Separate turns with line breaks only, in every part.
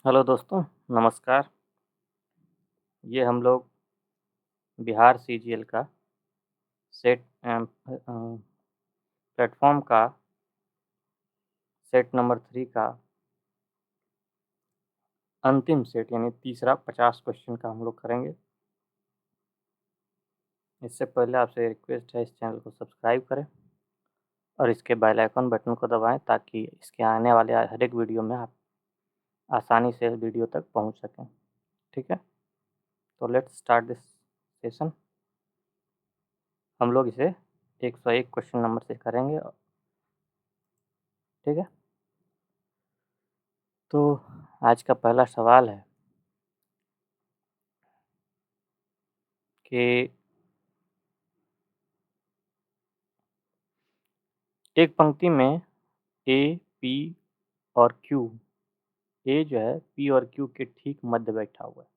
Hello दोस्तों, नमस्कार। ये हम लोग बिहार सीजीएल का सेट प्लेटफ़ॉर्म का सेट नंबर 3 का अंतिम सेट यानी तीसरा 50 क्वेश्चन का हम लोग करेंगे। इससे पहले आपसे रिक्वेस्ट है इस चैनल को सब्सक्राइब करें और इसके बेल आइकन बटन को दबाएँ ताकि इसके आने वाले हर एक वीडियो में आप आसानी से वीडियो तक पहुँच सकें। ठीक है? तो लेट्स स्टार्ट दिस सेशन। हम लोग इसे 101 क्वेश्चन नंबर से करेंगे। ठीक है? तो आज का पहला सवाल है कि एक पंक्ति में ए, पी और क्यू, ए जो है पी और क्यू के ठीक मध्य बैठा हुआ है।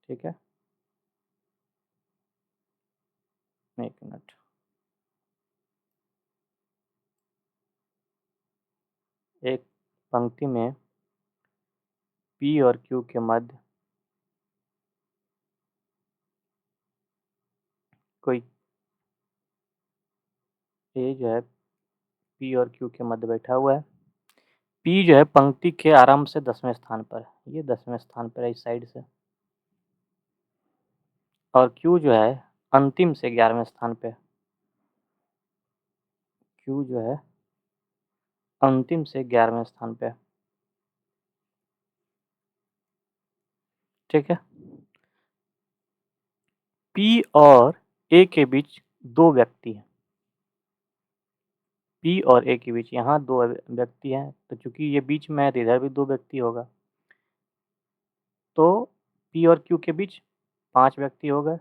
ठीक है? 1 मिनट। एक पंक्ति में पी और क्यू के मध्य कोई ए जो है पी और क्यू के मध्य बैठा हुआ है। पी जो है पंक्ति के आरंभ से 10वें स्थान पर है। ये 10वें स्थान पर है इस साइड से। और क्यू जो है अंतिम से 11वें स्थान पे है। क्यू जो है अंतिम से 11वें स्थान पे है। ठीक है? पी और ए के बीच 2 व्यक्ति हैं। पी और ए के बीच यहाँ 2 व्यक्ति हैं, तो चूँकि ये बीच में है तो इधर भी 2 व्यक्ति होगा। तो पी और क्यू के बीच 5 व्यक्ति हो गए।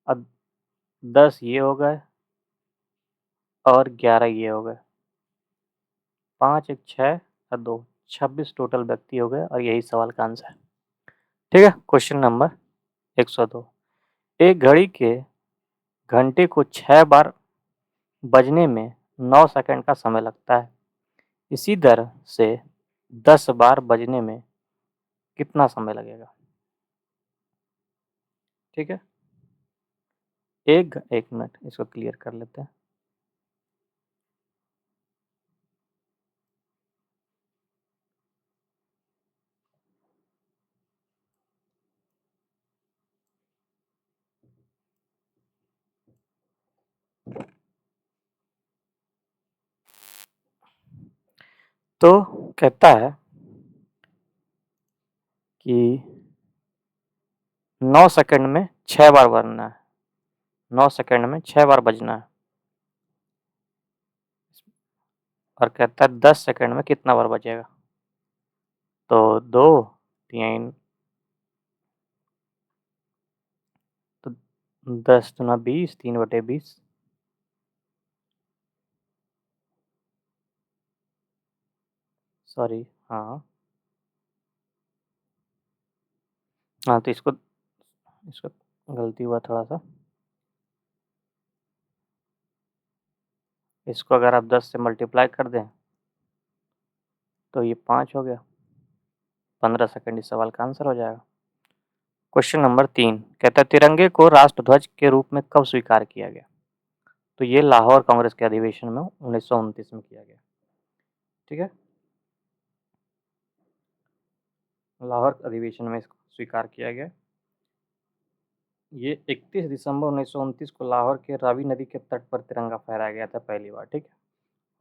अब 10 ये हो गए और 11 ये हो गए। 5 एक 6 और 2 26 टोटल व्यक्ति हो गए और यही सवाल का आंसर है। ठीक है? Question number 102। एक घड़ी के घंटे को 6 बार बजने में 9 सेकंड का समय लगता है। इसी दर से 10 बार बजने में कितना समय लगेगा? ठीक है? एक मिनट इसको क्लियर कर लेते हैं। तो कहता है कि 9 सेकंड में 6 बार बजना है। 9 सेकंड में 6 बार बजना है। और कहता है 10 सेकंड में कितना बार बजेगा? तो 2, 3 तो 10 दूना 20, 3/20। सॉरी, हाँ। हाँ, तो इसको गलती हुआ थोड़ा-सा। इसको अगर आप 10 से मल्टीप्लाई कर दें, तो ये 5 हो गया। 15 सेकंड इस सवाल का आंसर हो जाएगा। क्वेश्चन नंबर 3 कहता है तिरंगे को राष्ट्रध्वज के रूप में कब स्वीकार किया गया? तो ये लाहौर कांग्रेस के अधिवेशन में 1929 में किया गया। ठीक है? लाहौर अधिवेशन में इसको स्वीकार किया गया। ये 31 दिसंबर 1929 को लाहौर के रावी नदी के तट पर तिरंगा फहराया गया था पहली बार। ठीक है?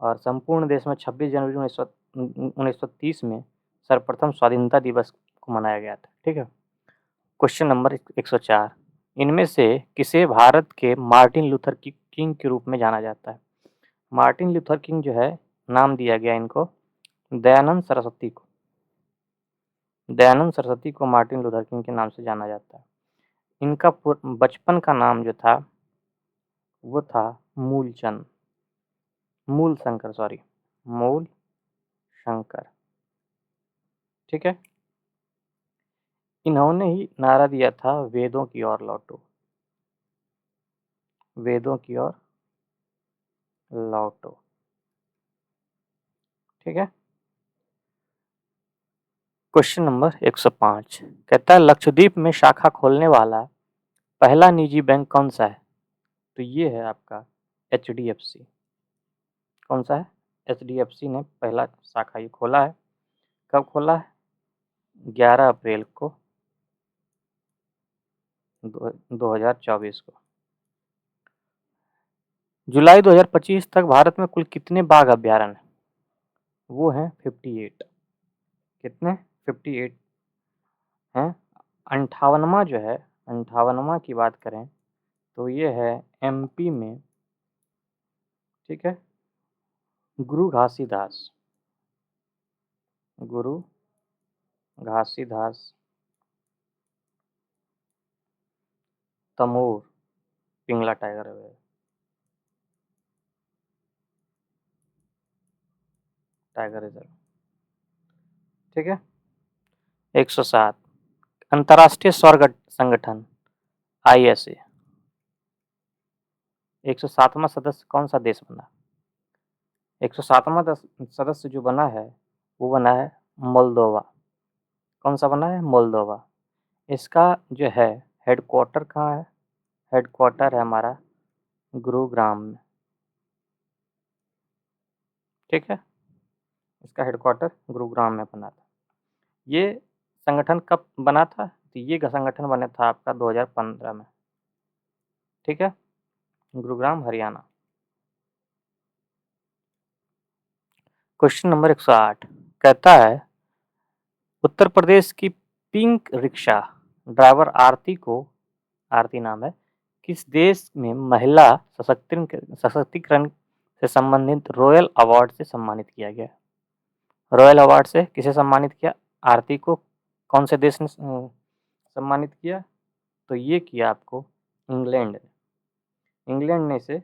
और संपूर्ण देश में 26 जनवरी 1930 में सर्वप्रथम स्वाधीनता दिवस को मनाया गया था। ठीक है? क्वेश्चन नंबर 104 इनमें से किसे भारत के मार्टिन लूथर किंग के रूप में जाना जाता है? मार्टिन लूथर किंग जो है नाम दिया गया इनको दयानंद सरस्वती को। दयानंद सरस्वती को मार्टिन लूथर किंग के नाम से जाना जाता है। इनका बचपन का नाम जो था वो था मूलचंद, मूल शंकर, सॉरी, मूल शंकर। ठीक है? इन्होंने ही नारा दिया था वेदों की ओर लौटो, वेदों की ओर लौटो। ठीक है? क्वेश्चन नंबर 105 कहता है लक्षद्वीप में शाखा खोलने वाला पहला निजी बैंक कौन सा है? तो ये है आपका HDFC। कौन सा है? HDFC ने पहला शाखा ये खोला है। कब खोला है? 11 अप्रैल को 2024 को। जुलाई 2025 तक भारत में कुल कितने बाघ अभ्यारण्य? वो हैं 58। कितने? 58 हैं। 58वां जो है, 58वां की बात करें तो ये है MP में, ठीक है, गुरु घासीदास तमोर पिंगला टाइगर रिजर्व, ठीक है। 107 अंतर्राष्ट्रीय सौर संगठन ISA 107वां सदस्य कौन सा देश बना? 107वां सदस्य जो बना है वो बना है मोल्दोवा। कौन सा बना है? मोल्दोवा। इसका जो है हेडक्वार्टर कहाँ है? हेडक्वार्टर है हमारा गुरुग्राम में, ठीक है। इसका हेडक्वार्टर गुरुग्राम में बना था। ये संगठन कब बना था? तो ये संगठन बना था आपका 2015 में, ठीक है, गुरुग्राम हरियाणा। क्वेश्चन नंबर 108 कहता है उत्तर प्रदेश की पिंक रिक्शा ड्राइवर आरती नाम है, किस देश में महिला सशक्तिकरण से संबंधित रॉयल अवार्ड से सम्मानित किया गया? रॉयल अवार्ड से किसे सम्मानित किया? आरती को कौन से देश ने सम्मानित किया? तो ये किया आपको इंग्लैंड ने इसे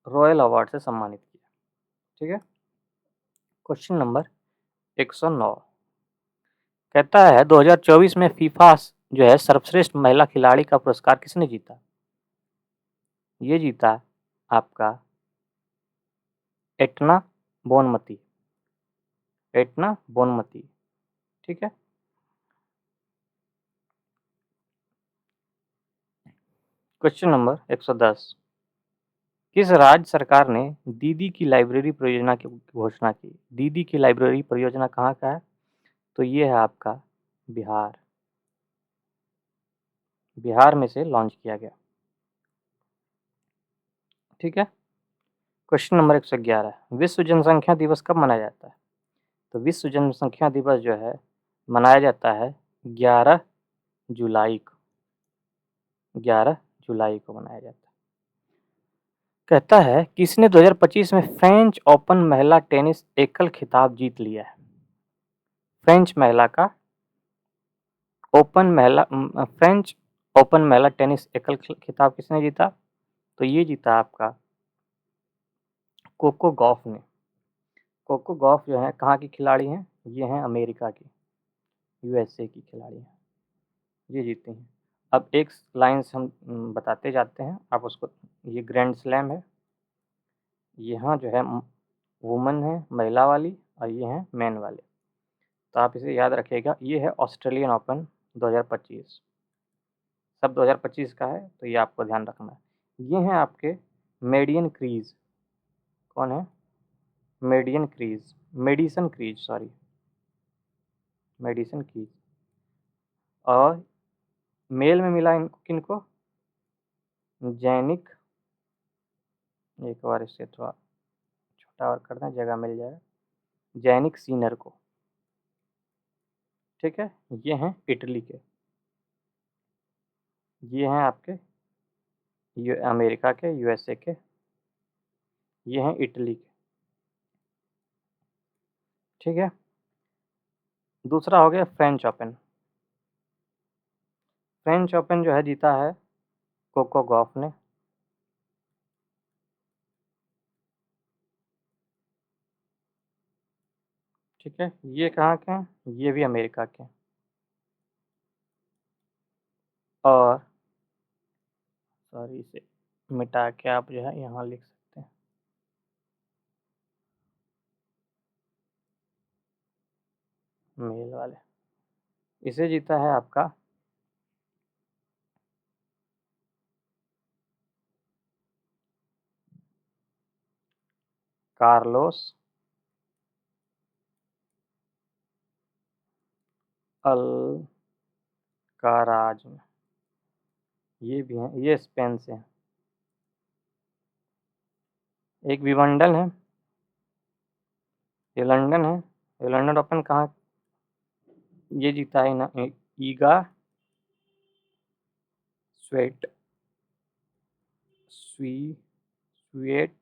रॉयल अवार्ड से सम्मानित किया, ठीक है। क्वेश्चन नंबर 109 कहता है 2024 में फीफा जो है सर्वश्रेष्ठ महिला खिलाड़ी का पुरस्कार किसने जीता? ये जीता आपका एटना बोनमती, ठीक है। क्वेश्चन नंबर 110 किस राज्य सरकार ने दीदी की लाइब्रेरी परियोजना की घोषणा की? दीदी की लाइब्रेरी परियोजना कहाँ का है? तो ये है आपका बिहार में से लॉन्च किया गया, ठीक है। क्वेश्चन नंबर 111 विश्व जनसंख्या दिवस कब मनाया जाता है? तो विश्व जनसंख्या दिवस जो है मनाया जाता है 11 जुलाई को, 11 जुलाई को मनाया जाता है। कहता है किसने 2025 में फ्रेंच ओपन महिला टेनिस एकल खिताब जीत लिया है? फ्रेंच ओपन महिला टेनिस एकल खिताब किसने जीता? तो ये जीता आपका कोको गॉफ ने। कोको गॉफ जो है कहाँ की खिलाड़ी हैं? ये हैं अमेरिका की, USA की खिलाड़ी हैं, ये जीती हैं। अब एक लाइन से हम बताते जाते हैं, आप उसको, ये ग्रैंड स्लैम है, यहाँ जो है वुमन है महिला वाली और ये हैं मैन वाले, तो आप इसे याद रखिएगा। ये है ऑस्ट्रेलियन ओपन 2025, सब 2025 का है, तो ये आपको ध्यान रखना है। ये हैं आपके मेडिसन क्रीज, मेडिसन क्रीज। और मेल में मिला इनको किनको? जैनिक, एक बार इससे थोड़ा छोटा और कर दें, जगह मिल जाए, जैनिक सीनर को, ठीक है। ये हैं इटली के, ये हैं आपके अमेरिका के, USA के, ये हैं इटली के, ठीक है। दूसरा हो गया फ्रेंच ओपन। फ्रेंच ओपन जो है जीता है कोको गॉफ ने, ठीक है। ये कहाँ के हैं? ये भी अमेरिका के हैं। और सॉरी, इसे मिटा के आप जो है यहाँ लिख सकते हैं, मेल वाले, इसे जीता है आपका कार्लोस अल्काराज। ये भी हैं, ये स्पेन से हैं। एक विंबलडन है, ये लंदन है। ये लंदन ओपन कहाँ, ये जीता है ना ईगा स्वेट स्वीटेक,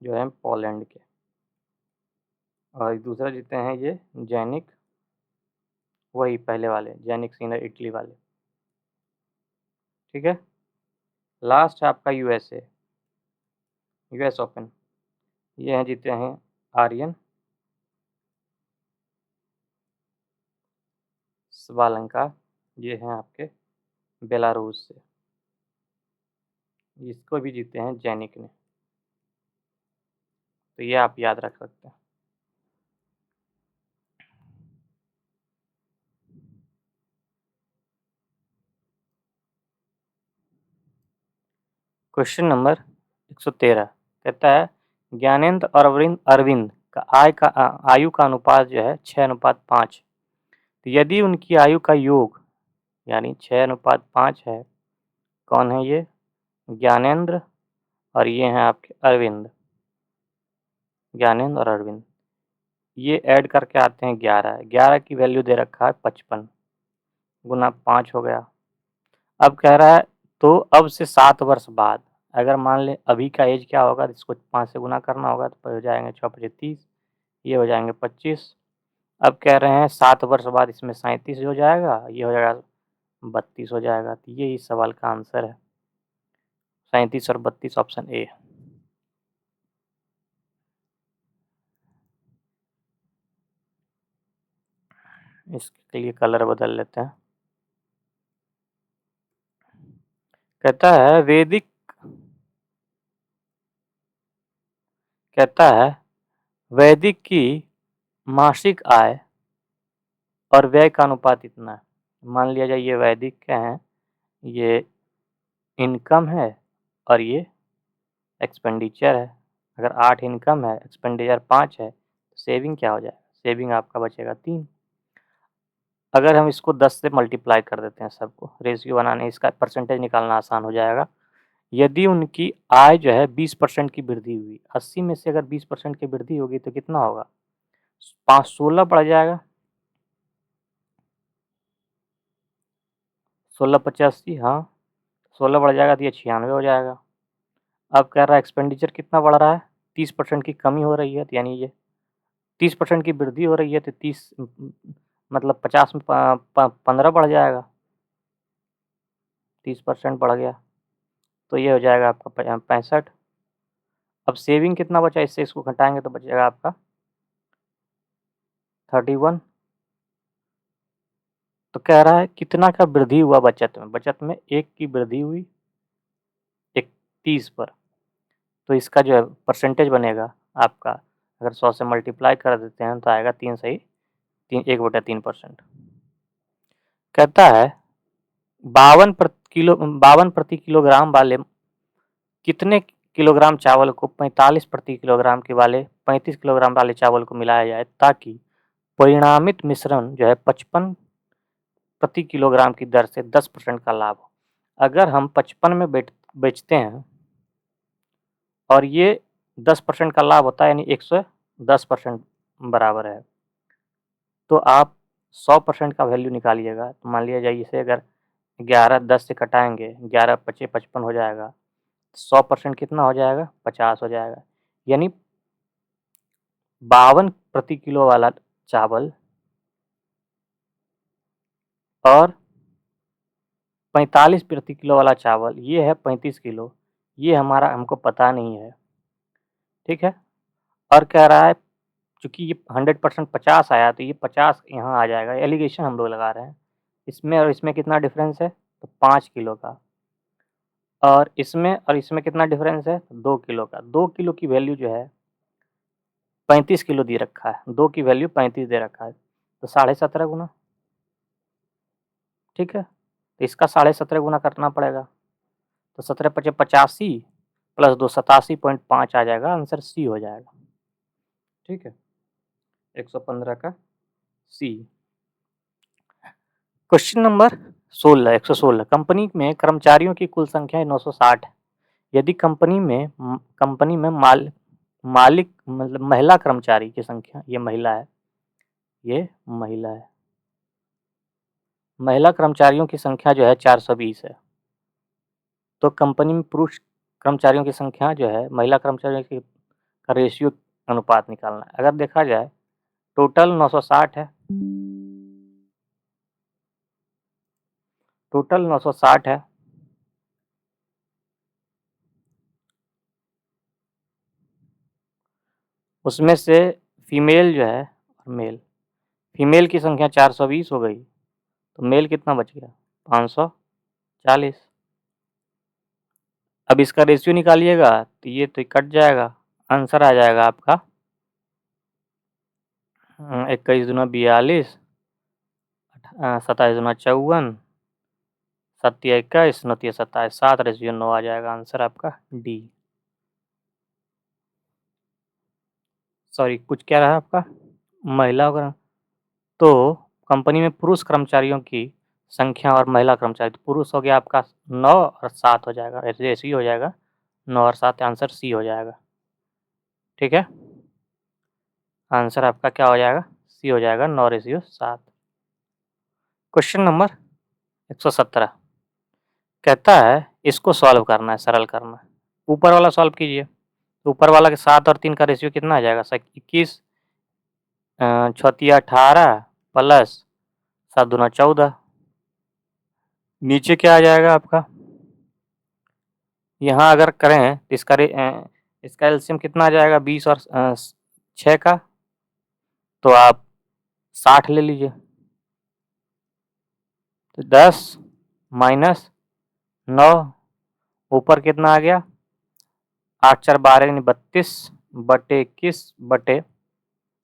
जो है पोलैंड के। और दूसरा जीते हैं ये जैनिक, वही पहले वाले जैनिक सिनर, इटली वाले। ठीक है, लास्ट है आपका यूएस ओपन। ये हैं जीते हैं आर्यन सवालंका, ये हैं आपके बेलारूस से। इसको भी जीते हैं जैनिक ने। तो ये आप याद रख सकते हैं। क्वेश्चन नंबर 113 कहता है ज्ञानेंद्र और अरविंद का आयु का अनुपात जो है 6:5। तो यदि उनकी आयु का योग यानी 6:5 है, कौन है ये, ज्ञानेंद्र और ये हैं आपके अरविंद। ज्ञानेंद्र और अरविंद ये ऐड करके आते हैं 11 की वैल्यू दे रखा है 55 गुना 5 हो गया। अब कह रहा है तो अब से 7 वर्ष बाद, अगर मान ले अभी का एज क्या होगा, इसको 5 से गुना करना होगा तो हो जाएंगे 6×5 30, ये हो जाएंगे 25। अब कह रहे हैं 7 वर्ष बाद इसमें 37 हो जाएगा, ये हो जाएगा 32 हो जाएगा। तो ये इस सवाल का आंसर है 37 और 32, ऑप्शन ए। इसके लिए कलर बदल लेते हैं। कहता है वैदिक की मासिक आय और व्यय का अनुपात इतना है। मान लिया जाए ये वैदिक क्या है, ये इनकम है और ये एक्सपेंडिचर है। अगर 8 इनकम है, एक्सपेंडिचर 5 है, तो सेविंग क्या हो जाएगा, सेविंग आपका बचेगा 3। अगर हम इसको 10 से मल्टीप्लाई कर देते हैं, सबको रेशियो बनाने, इसका परसेंटेज निकालना आसान हो जाएगा। यदि उनकी आय जो है 20% की वृद्धि हुई, 80 में से अगर 20% की वृद्धि होगी तो कितना होगा, 16 बढ़ जाएगा, 16×5 = 80, हाँ 16 बढ़ जाएगा तो ये 96 हो जाएगा। अब कह रहा है एक्सपेंडिचर कितना बढ़ रहा है, 30% की कमी हो रही है, तो यानी ये 30% की वृद्धि हो रही है, तो 30 मतलब 50 में 15 बढ़ जाएगा, 30% बढ़ गया, तो ये हो जाएगा आपका 65। अब सेविंग कितना बचा, इससे इसको घटाएंगे तो बचेगा आपका 31। तो कह रहा है कितना का वृद्धि हुआ बचत में 1 की वृद्धि हुई 31 पर। तो इसका जो है परसेंटेज बनेगा आपका, अगर 100 से मल्टीप्लाई कर देते हैं तो आएगा 3 सही 1/3%। कहता है 52 प्रति किलोग्राम वाले कितने किलोग्राम चावल को 45 प्रति किलोग्राम के वाले 35 किलोग्राम वाले चावल को मिलाया जाए ताकि परिणामित मिश्रण जो है 55 प्रति किलोग्राम की दर से 10% का लाभ हो। अगर हम 55 में बेचते हैं और ये 10% का लाभ होता है, यानी 110% बराबर है, तो आप 100% का वैल्यू निकालिएगा। तो मान लिया जाए इसे अगर 11 10 से घटाएंगे, 11 × 5 = 55 हो जाएगा, 100% कितना हो जाएगा, 50 हो जाएगा। यानी 52 प्रति किलो वाला चावल और 45 प्रति किलो वाला चावल, ये है 35 किलो, ये हमको पता नहीं है, ठीक है। और कह रहा है चूँकि ये 100% 50 आया, तो ये 50 यहाँ आ जाएगा, एलिगेशन हम लोग लगा रहे हैं। इसमें और इसमें कितना डिफरेंस है, तो 5 किलो का, और इसमें कितना डिफरेंस है, 2 किलो का। 2 किलो की वैल्यू जो है 35 किलो दे रखा है, 2 की वैल्यू 35 दे रखा है। तो 17.5 गुना, ठीक है। तो इसका 17.5 गुना करना पड़ेगा, तो 17 पचे 85 प्लस 2 87.5 आ जाएगा, आंसर सी हो जाएगा, ठीक है। 115 का सी। क्वेश्चन नंबर 16 116 कंपनी में कर्मचारियों की कुल संख्या 960 है। यदि कंपनी में मालिक मतलब महिला कर्मचारी की संख्या, ये महिला है, महिला कर्मचारियों की संख्या जो है 420 है। तो कंपनी में पुरुष कर्मचारियों की संख्या जो है, महिला कर्मचारियों की का रेशियो अनुपात निकालना है। अगर देखा जाए टोटल 960 है, टोटल 960 है, उसमें से फीमेल जो है मेल, फीमेल की संख्या 420 हो गई, तो मेल कितना बच गया 540। अब इसका रेशियो निकालिएगा तो ये तो कट जाएगा, आंसर आ जाएगा आपका 21 दूना 42, 27 दूना 54, 7 21, 9 27, 7:9 आ जाएगा, आंसर आपका डी। सॉरी, कुछ क्या रहा आपका महिला का, तो कंपनी में पुरुष कर्मचारियों की संख्या और महिला कर्मचारी, तो पुरुष हो गया आपका 9 और 7 हो जाएगा, रेशियो हो जाएगा 9 और 7, आंसर सी हो जाएगा, ठीक है। आंसर आपका क्या हो जाएगा, सी हो जाएगा, 9:7। क्वेश्चन नंबर 117 कहता है इसको सॉल्व करना है, सरल करना है। ऊपर वाला सॉल्व कीजिए, ऊपर वाला के 7 और 3 का रेशियो कितना आ जाएगा 21, 6 18 प्लस 7 दूना 14, नीचे क्या आ जाएगा आपका, यहाँ अगर करें तो इसका एलसीएम कितना आ जाएगा 20 और 6 का, तो आप 60 ले लीजिए, तो 10 माइनस 9, ऊपर कितना आ गया 8 4 12 यानी 32 बटे 21 बटे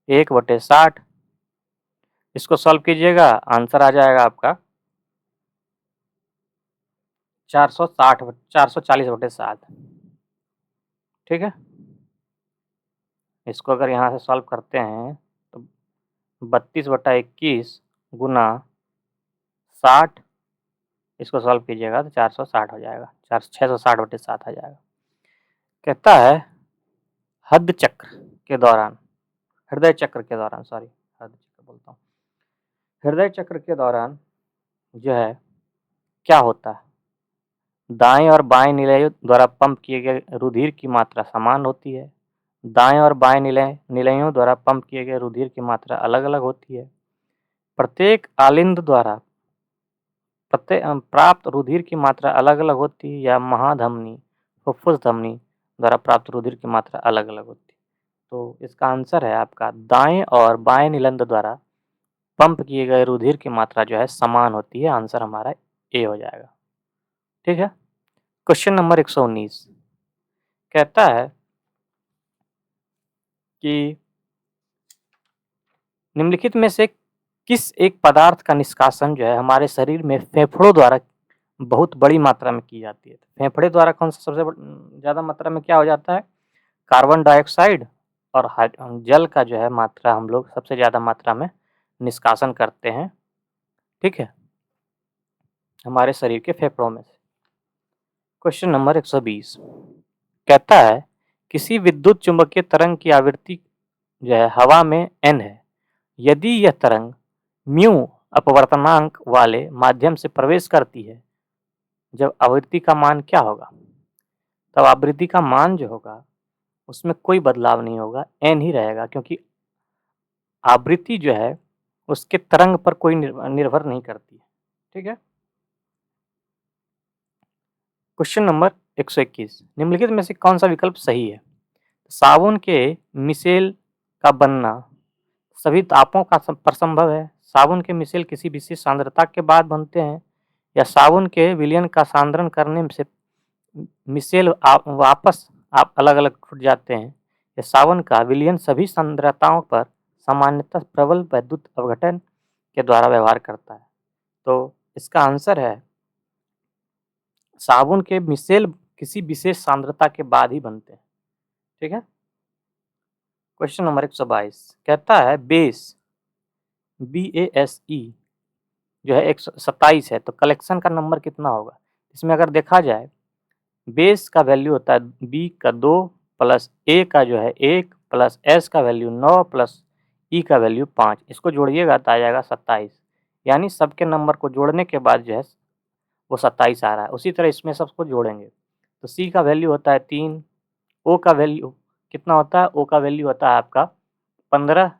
1/60, इसको सॉल्व कीजिएगा, आंसर आ जाएगा आपका 440/7, ठीक है। इसको अगर यहाँ से सॉल्व करते हैं तो 32/21 गुना 60, इसको सॉल्व कीजिएगा तो 460 हो जाएगा, 660/7 आ जाएगा। कहता है हृदय चक्र के दौरान, हृदय चक्र के दौरान, सॉरी हृदय चक्र बोलता हूँ, हृदय चक्र के दौरान जो है क्या होता है, दाएं और बाएं निलयों द्वारा पंप किए गए रुधिर की मात्रा समान होती है, दाएं और बाएं निलयों द्वारा पंप किए गए रुधिर की मात्रा अलग अलग होती है, प्रत्येक आलिंद द्वारा प्राप्त रुधिर की मात्रा अलग अलग होती है, या महाधमनी फुफ्फुस धमनी द्वारा प्राप्त रुधिर की मात्रा अलग अलग होती है। तो इसका आंसर है आपका दाएं और बाएं निलंद द्वारा पंप किए गए रुधिर की मात्रा जो है समान होती है, आंसर हमारा ए हो जाएगा, ठीक है। क्वेश्चन नंबर 119 कहता है कि निम्नलिखित में से किस एक पदार्थ का निष्कासन जो है हमारे शरीर में फेफड़ों द्वारा बहुत बड़ी मात्रा में की जाती है। फेफड़े द्वारा कौन सा सबसे ज़्यादा मात्रा में क्या हो जाता है, कार्बन डाइऑक्साइड और जल का जो है मात्रा हम लोग सबसे ज़्यादा मात्रा में निष्कासन करते हैं, ठीक है, हमारे शरीर के फेफड़ों में से। क्वेश्चन नंबर 120 कहता है किसी विद्युत चुंबकीय तरंग की आवृत्ति जो है हवा में n है, यदि यह तरंग म्यू अपवर्तनांक वाले माध्यम से प्रवेश करती है, जब आवृत्ति का मान क्या होगा, तब आवृत्ति का मान जो होगा उसमें कोई बदलाव नहीं होगा, n ही रहेगा, क्योंकि आवृत्ति जो है उसके तरंग पर कोई निर्भर नहीं करती है, ठीक है। क्वेश्चन नंबर 121 निम्नलिखित में से कौन सा विकल्प सही है, साबुन के मिसेल का बनना सभी तापों का पर संभव है, साबुन के मिसेल किसी विशेष सांद्रता के बाद बनते हैं, या साबुन के विलयन का सांद्रण करने से मिसेल वापस आप अलग अलग टूट जाते हैं, या साबुन का विलयन सभी सांद्रताओं पर सामान्यतः प्रबल वैद्युत अपघटन के द्वारा व्यवहार करता है। तो इसका आंसर है साबुन के मिसेल किसी विशेष सांद्रता के बाद ही बनते हैं। ठीक है। क्वेश्चन नंबर 122 कहता है बेस BASE जो है 127 है, तो कलेक्शन का नंबर कितना होगा? इसमें अगर देखा जाए बेस का वैल्यू होता है B का 2 प्लस A का जो है 1 प्लस S का वैल्यू 9 प्लस E का वैल्यू 5, इसको जोड़िएगा तो आ जाएगा 27, यानी सबके नंबर को जोड़ने के बाद जो है वो 27 आ रहा है। उसी तरह इसमें सबको जोड़ेंगे तो C का वैल्यू होता है 3, O का वैल्यू कितना होता है? O का वैल्यू होता है आपका 15,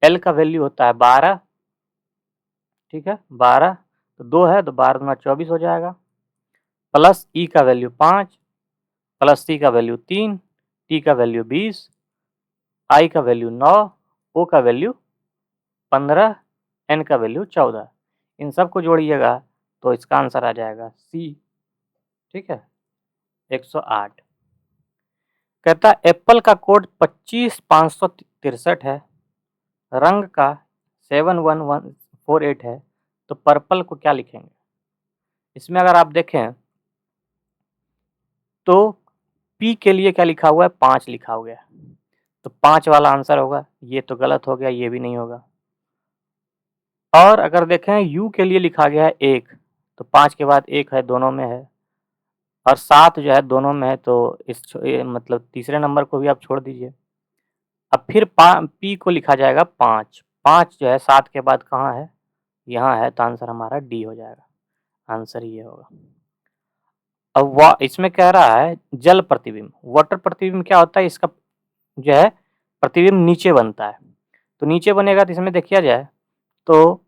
L का वैल्यू होता है 12, ठीक है 12, तो 2 है तो 12 दूना 24 हो जाएगा, प्लस E का वैल्यू 5, प्लस C का वैल्यू 3, T का वैल्यू 20, I का वैल्यू 9, O का वैल्यू 15, N का वैल्यू 14। इन सब को जोड़िएगा तो इसका आंसर आ जाएगा C। ठीक है। 108 कहता है एप्पल का कोड 25563 है, रंग का 71148 है, तो पर्पल को क्या लिखेंगे? इसमें अगर आप देखें तो P के लिए क्या लिखा हुआ है? 5 लिखा हुआ है, तो 5 वाला आंसर होगा। ये तो गलत हो गया, ये भी नहीं होगा। और अगर देखें U के लिए लिखा गया है 1, तो 5 के बाद 1 है, दोनों में है, और 7 जो है दोनों में है, तो मतलब तीसरे नंबर को भी आप छोड़ दीजिए। अब फिर P को लिखा जाएगा 5, 5 जो है 7 के बाद कहाँ है? यहाँ है, तो आंसर हमारा D हो जाएगा। आंसर ये होगा। अब इसमें कह रहा है जल प्रतिबिंब, वाटर प्रतिबिंब क्या होता है? इसका जो है प्रतिबिंब नीचे बनता है, तो नीचे बनेगा तो इसमें देखिए जाए तो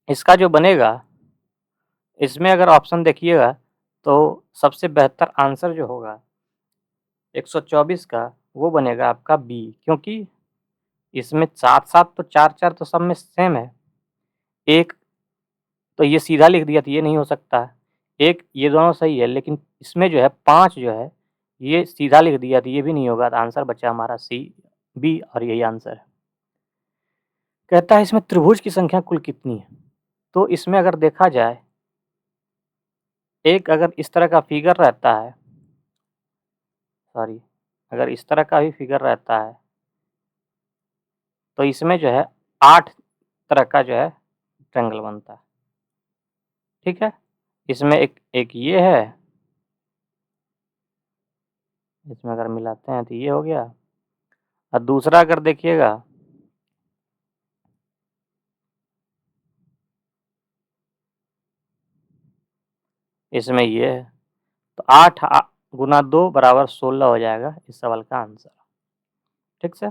इसका जो बनेगा, इसमें अगर ऑप्शन देखिएगा तो सबसे बेहतर आंसर जो होगा 124 का वो बनेगा आपका B, क्योंकि इसमें 7 तो 4 तो सब में सेम है। एक तो ये सीधा लिख दिया तो ये नहीं हो सकता, एक ये दोनों सही है, लेकिन इसमें जो है 5 जो है ये सीधा लिख दिया तो ये भी नहीं होगा, तो आंसर बचा हमारा B, और यही आंसर है। कहता है इसमें त्रिभुज की संख्या कुल कितनी है? तो इसमें अगर देखा जाए एक अगर इस तरह का फिगर रहता है, सॉरी अगर इस तरह का भी फिगर रहता है तो इसमें जो है 8 तरह का जो है ट्रायंगल बनता है। ठीक है। इसमें एक ये है, इसमें अगर मिलाते हैं तो ये हो गया, और दूसरा अगर देखिएगा इसमें ये है, तो 8 गुना 2 बराबर 16 हो जाएगा इस सवाल का आंसर। ठीक से,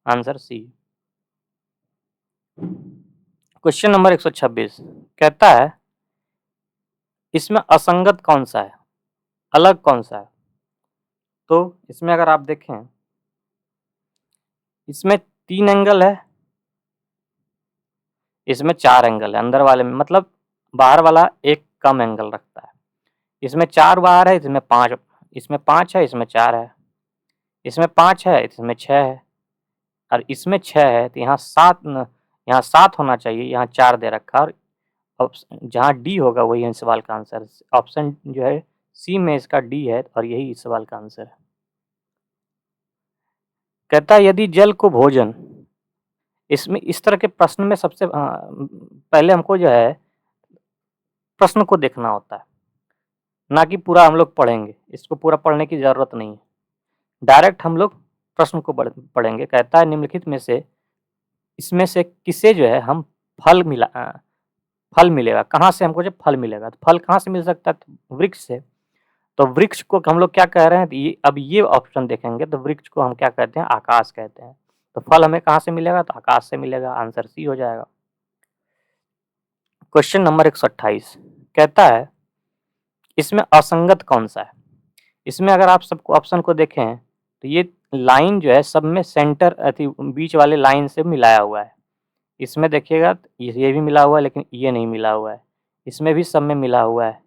आंसर C। क्वेश्चन नंबर 126 कहता है इसमें असंगत कौन सा है, अलग कौन सा है? तो इसमें अगर आप देखें इसमें 3 एंगल है, इसमें 4 एंगल है, अंदर वाले में मतलब बाहर वाला एक कम एंगल रखता है। इसमें 4 बाहर है, इसमें 5, इसमें 5 है, इसमें 4 है, इसमें 5 है, इसमें 6 है, और इसमें 6 है, तो यहाँ 7 होना चाहिए, यहाँ 4 दे रखा है, और जहाँ D होगा वही इस सवाल का आंसर। ऑप्शन जो है C में इसका D है, और यही इस सवाल का आंसर है। कहता है यदि जल को भोजन, इसमें इस तरह के प्रश्न में सबसे पहले हमको जो है प्रश्न को देखना होता है, ना कि पूरा हम लोग पढ़ेंगे, इसको पूरा पढ़ने की ज़रूरत नहीं है, डायरेक्ट हम लोग प्रश्न को पढ़ेंगे। कहता है निम्नलिखित में से इसमें से किसे जो है हम फल मिलेगा, कहाँ से हमको जब फल मिलेगा, तो फल कहाँ से मिल सकता है? तो वृक्ष से। तो वृक्ष को हम लोग क्या कह रहे हैं? अब ये ऑप्शन देखेंगे तो वृक्ष को हम क्या कहते हैं? आकाश कहते हैं। तो फल हमें कहाँ से मिलेगा? तो आकाश से मिलेगा, आंसर C हो जाएगा। क्वेश्चन नंबर 128 कहता है इसमें असंगत कौन सा है? इसमें अगर आप सबको ऑप्शन को देखें तो ये लाइन जो है सब में सेंटर बीच वाले लाइन से मिलाया हुआ है। इसमें देखिएगा ये भी मिला हुआ है, लेकिन ये नहीं मिला हुआ है, इसमें भी सब में मिला हुआ है,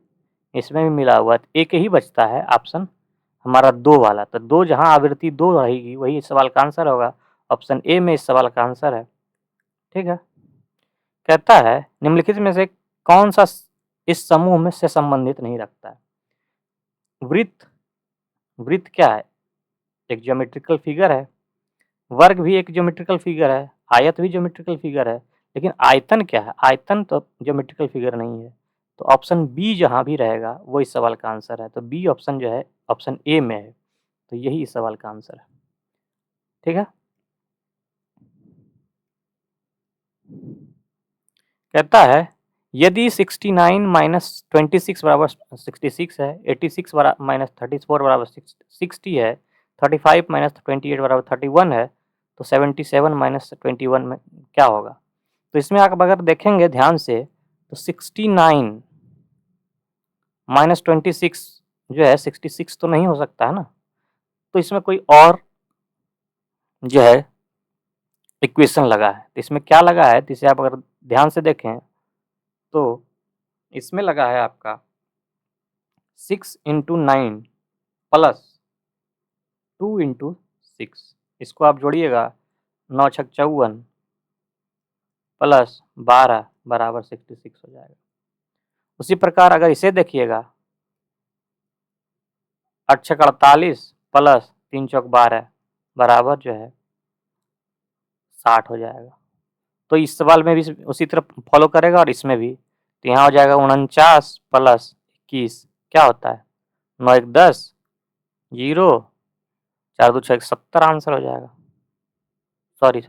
इसमें भी मिला हुआ है, एक ही बचता है ऑप्शन हमारा 2 वाला, तो 2 जहाँ आवृत्ति 2 रहेगी वही इस सवाल का आंसर होगा। ऑप्शन ए में इस सवाल का आंसर है। ठीक है। कहता है निम्नलिखित में से कौन सा इस समूह में से संबंधित नहीं रखता है? वृत्त, वृत्त क्या है? एक ज्योमेट्रिकल फिगर है। वर्ग भी एक ज्योमेट्रिकल फिगर है, आयत भी ज्योमेट्रिकल फिगर है, लेकिन आयतन क्या है? आयतन तो ज्योमेट्रिकल फिगर नहीं है। तो ऑप्शन बी जहाँ भी रहेगा वो इस सवाल का आंसर है। तो बी ऑप्शन जो है ऑप्शन ए में है, तो यही इस सवाल का आंसर है। ठीक है। कहता है यदि 69 माइनस 26 बराबर 66 है, 86 माइनस 34 बराबर 60 है, 35 माइनस 28 बराबर 31 है, तो 77 माइनस 21 में क्या होगा? तो इसमें आप अगर देखेंगे ध्यान से तो 69 माइनस 26 जो है 66 तो नहीं हो सकता है ना, तो इसमें कोई और जो है इक्वेशन लगा है। तो इसमें क्या लगा है, तो इसे आप अगर ध्यान से देखें तो इसमें लगा है आपका 6 इंटू 9 प्लस 2 इंटू 6, इसको आप जोड़िएगा 9 छक 54 प्लस 12 बराबर 66 हो जाएगा। उसी प्रकार अगर इसे देखिएगा 8 छक 48 प्लस 3 चौक 12 बराबर जो है 60 हो जाएगा। तो इस सवाल में भी उसी तरह फॉलो करेगा और इसमें भी। तो यहाँ हो जाएगा 49 प्लस 21 क्या होता है 9 1 10 0 4 2 6 70 आंसर हो जाएगा। सॉरी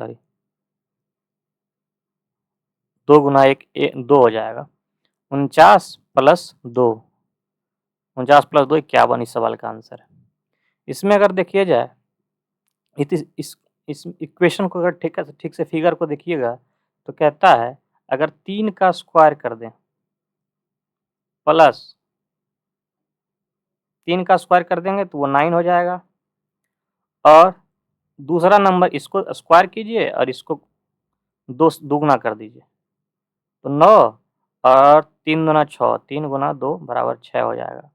2 गुना 1 2 हो जाएगा। 49 प्लस 2 49 प्लस 2 51 इस सवाल का आंसर है। इसमें अगर देखिए जाए इस इक्वेशन को अगर ठीक से फिगर को देखिएगा तो कहता है अगर 3 का स्क्वायर कर दें प्लस 3 का स्क्वायर कर देंगे तो वो 9 हो जाएगा, और दूसरा नंबर इसको स्क्वायर कीजिए और इसको दुगुना कर दीजिए तो 9 और 3 गुना 6 3 गुना 2 बराबर 6 हो जाएगा।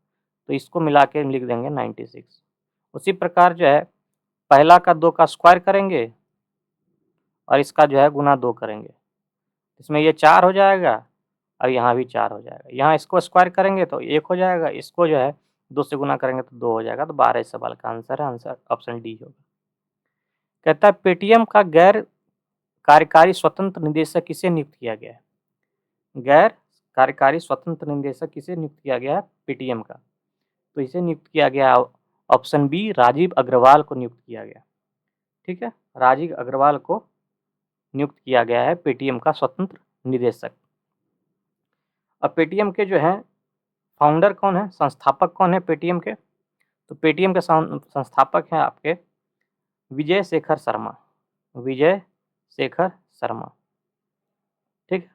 तो इसको मिला के लिख देंगे 96। उसी प्रकार जो है पहला का 2 का स्क्वायर करेंगे और इसका जो है गुना 2 करेंगे, इसमें ये 4 हो जाएगा और यहाँ भी 4 हो जाएगा। यहाँ इसको स्क्वायर करेंगे तो 1 हो जाएगा, इसको जो है 2 से गुना करेंगे तो 2 हो जाएगा। तो 12 इस सवाल का आंसर है, आंसर ऑप्शन डी होगा। कहता है पेटीएम का गैर कार्यकारी स्वतंत्र निदेशक किसे नियुक्त किया गया है? गैर कार्यकारी स्वतंत्र निदेशक किसे नियुक्त किया गया है पेटीएम का? तो इसे नियुक्त किया गया ऑप्शन बी राजीव अग्रवाल को नियुक्त किया गया। ठीक है, राजीव अग्रवाल को नियुक्त किया गया है पेटीएम का स्वतंत्र निदेशक। अब पेटीएम के जो है फाउंडर कौन है, संस्थापक कौन है पेटीएम के? तो पेटीएम के संस्थापक हैं आपके विजय शेखर शर्मा, विजय शेखर शर्मा। ठीक।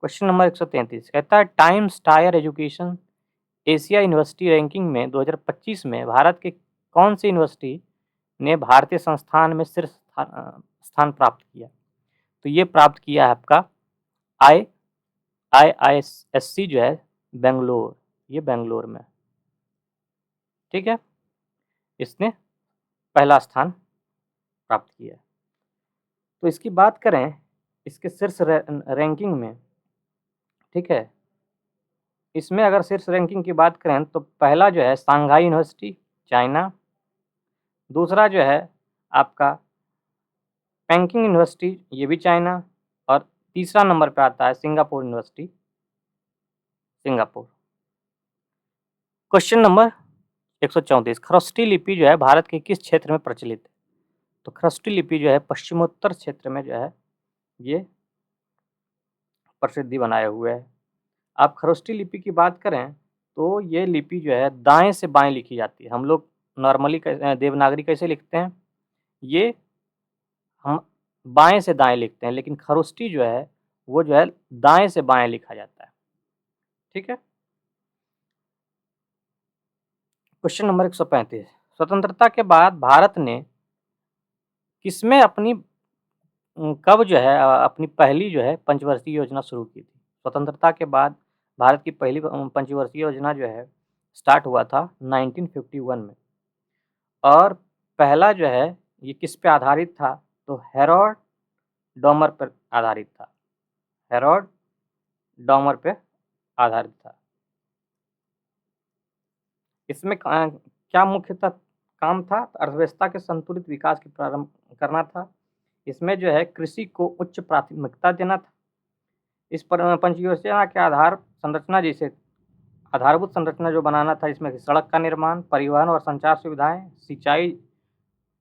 क्वेश्चन नंबर 133 कहता है times tyre education Asia university ranking में 2025 में भारत के कौन सी यूनिवर्सिटी ने भारतीय संस्थान में शीर्ष स्थान प्राप्त किया? तो ये प्राप्त किया है आपका IISc जो है बेंगलोर, ये बेंगलोर में। ठीक है, इसने पहला स्थान प्राप्त किया। तो इसकी बात करें इसके शीर्ष रैंकिंग में, ठीक है, इसमें अगर शीर्ष रैंकिंग की बात करें तो पहला जो है सांघाई यूनिवर्सिटी चाइना, दूसरा जो है आपका पेकिंग यूनिवर्सिटी ये भी चाइना, और तीसरा नंबर पे आता है Singapore university Singapore. Question number 134 खरोष्ठी लिपि जो है भारत के किस क्षेत्र में प्रचलित है? तो खरोष्ठी लिपि जो है पश्चिमोत्तर क्षेत्र में जो है ये प्रसिद्धि बनाए हुए है। आप खरोष्ठी लिपि की बात करें तो ये लिपि जो है दाएं से बाएं लिखी जाती है। हम लोग नॉर्मली देवनागरी कैसे लिखते हैं, ये हम बाएं से दाएं लिखते हैं, लेकिन खरोष्ठी जो है वो जो है दाएं से बाएं लिखा जाता है। ठीक है। क्वेश्चन नंबर 135 स्वतंत्रता के बाद भारत ने किसमें अपनी कब जो है अपनी पहली जो है पंचवर्षीय योजना शुरू की थी? स्वतंत्रता के बाद भारत की पहली पंचवर्षीय योजना जो है स्टार्ट हुआ था 1951 में। और पहला जो है ये किस पे आधारित था, तो हेरोड डॉमर पर आधारित था, हेरोड डॉमर पे आधारित था। इसमें क्या मुख्यतः काम था, अर्थव्यवस्था के संतुलित विकास की प्रारंभ करना था। इसमें जो है कृषि को उच्च प्राथमिकता देना था। इस पर पंचयोजना के आधार संरचना जैसे आधारभूत संरचना जो बनाना था, इसमें सड़क का निर्माण, परिवहन और संचार सुविधाएं, सिंचाई,